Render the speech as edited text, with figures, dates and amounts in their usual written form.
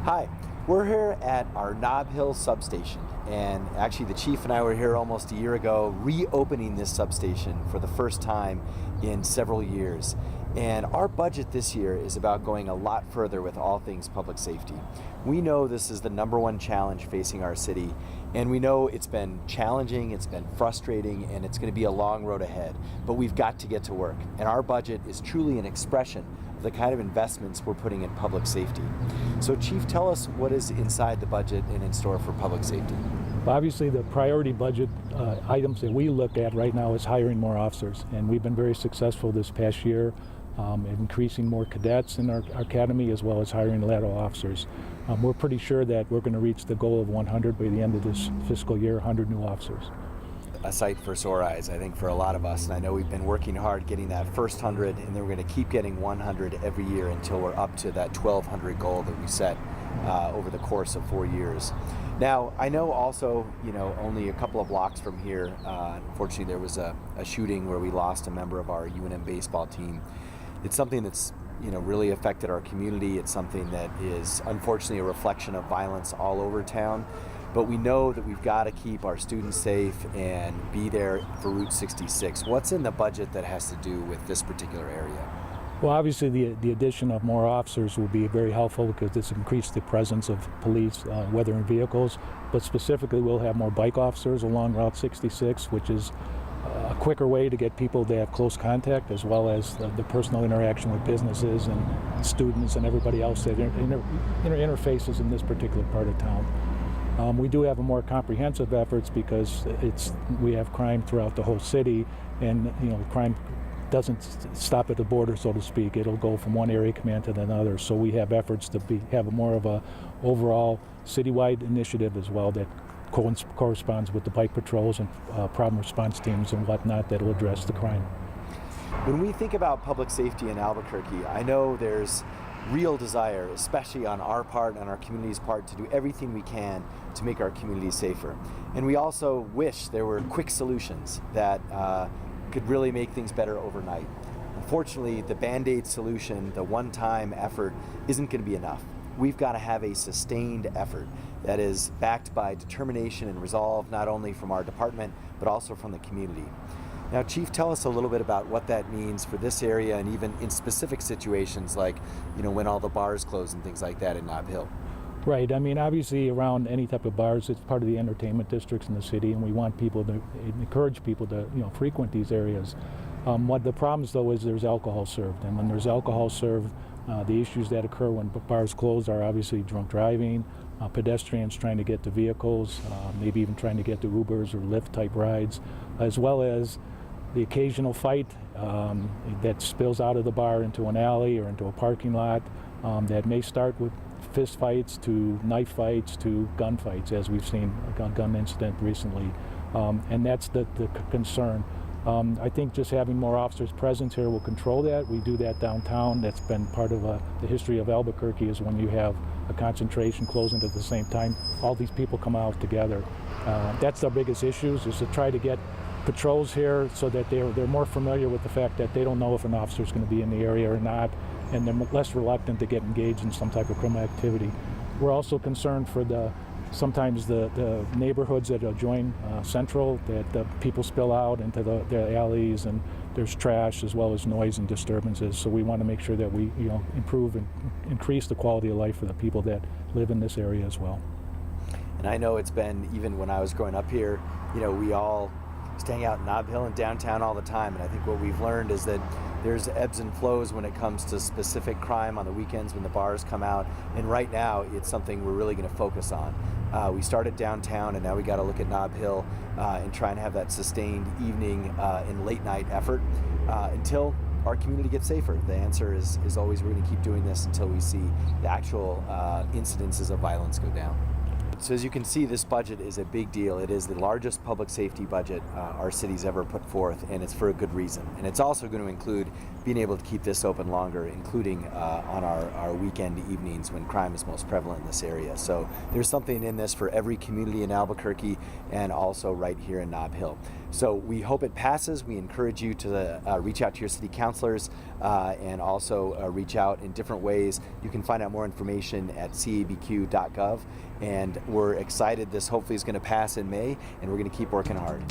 Hi, we're here at our Nob Hill substation, and actually the chief and I were here almost a year ago reopening this substation for the first time in several years. And our budget this year is about going a lot further with all things public safety. We know this is the #1 challenge facing our city, and we know it's been challenging, it's been frustrating, and it's going to be a long road ahead. But we've got to get to work, and our budget is truly an expression of the kind of investments we're putting in public safety. So Chief, tell us what is inside the budget and in store for public safety. Obviously, the priority budget items that we look at right now is hiring more officers, and we've been very successful this past year increasing more cadets in our academy as well as hiring lateral officers. We're pretty sure that we're going to reach the goal of 100 by the end of this fiscal year, 100 new officers. A sight for sore eyes, I think, for a lot of us, and I know we've been working hard getting that first 100, and then we're going to keep getting 100 every year until we're up to that 1,200 goal that we set over the course of 4 years. Now, I know also, only a couple of blocks from here, unfortunately there was a shooting where we lost a member of our UNM baseball team. It's something that's really affected our community. It's something that is unfortunately a reflection of violence all over town. But we know that we've got to keep our students safe and be there for Route 66. What's in the budget that has to do with this particular area? Well, obviously the addition of more officers will be very helpful because this increased the presence of police, whether in vehicles, but specifically we'll have more bike officers along Route 66, which is a quicker way to get people to have close contact, as well as the personal interaction with businesses and students and everybody else that interfaces in this particular part of town. We do have a more comprehensive efforts because we have crime throughout the whole city, and crime doesn't stop at the border, so to speak. It'll go from one area command to another. So we have efforts to have more of a overall citywide initiative as well that corresponds with the bike patrols and problem response teams and whatnot that will address the crime. When we think about public safety in Albuquerque, I know there's real desire, especially on our part and our community's part, to do everything we can to make our community safer. And we also wish there were quick solutions that could really make things better overnight. Unfortunately, the Band-Aid solution, the one-time effort, isn't going to be enough. We've got to have a sustained effort that is backed by determination and resolve, not only from our department, but also from the community. Now, Chief, tell us a little bit about what that means for this area and even in specific situations like, when all the bars close and things like that in Nob Hill. Right. I mean, obviously around any type of bars, it's part of the entertainment districts in the city, and we want people to encourage people to, frequent these areas. What the problems, though, is there's alcohol served, and when there's alcohol served, the issues that occur when bars close are obviously drunk driving, pedestrians trying to get to vehicles, maybe even trying to get to Ubers or Lyft type rides, as well as the occasional fight that spills out of the bar into an alley or into a parking lot that may start with fist fights to knife fights to gun fights, as we've seen a gun incident recently. And that's the concern. I think just having more officers present here will control that. We do that downtown. That's been part of the history of Albuquerque, is when you have a concentration closing at the same time, all these people come out together. That's our biggest issues, is to try to get patrols here so that they're more familiar with the fact that they don't know if an officer is going to be in the area or not, and they're less reluctant to get engaged in some type of criminal activity. We're also concerned for sometimes the neighborhoods that adjoin Central, that the people spill out into the alleys, and there's trash as well as noise and disturbances. So we want to make sure that we improve and increase the quality of life for the people that live in this area as well. And I know it's been, even when I was growing up here, we all staying out in Nob Hill and downtown all the time, and I think what we've learned is that there's ebbs and flows when it comes to specific crime on the weekends when the bars come out, and right now it's something we're really going to focus on. We started downtown, and now we got to look at Nob Hill and try and have that sustained evening and late night effort until our community gets safer. The answer is always we're going to keep doing this until we see the actual incidences of violence go down. So as you can see, this budget is a big deal. It is the largest public safety budget our city's ever put forth, and it's for a good reason. And it's also going to include being able to keep this open longer, including on our weekend evenings when crime is most prevalent in this area. So there's something in this for every community in Albuquerque and also right here in Nob Hill. So we hope it passes. We encourage you to reach out to your city councilors and also reach out in different ways. You can find out more information at cabq.gov, and we're excited this hopefully is going to pass in May, and we're going to keep working hard.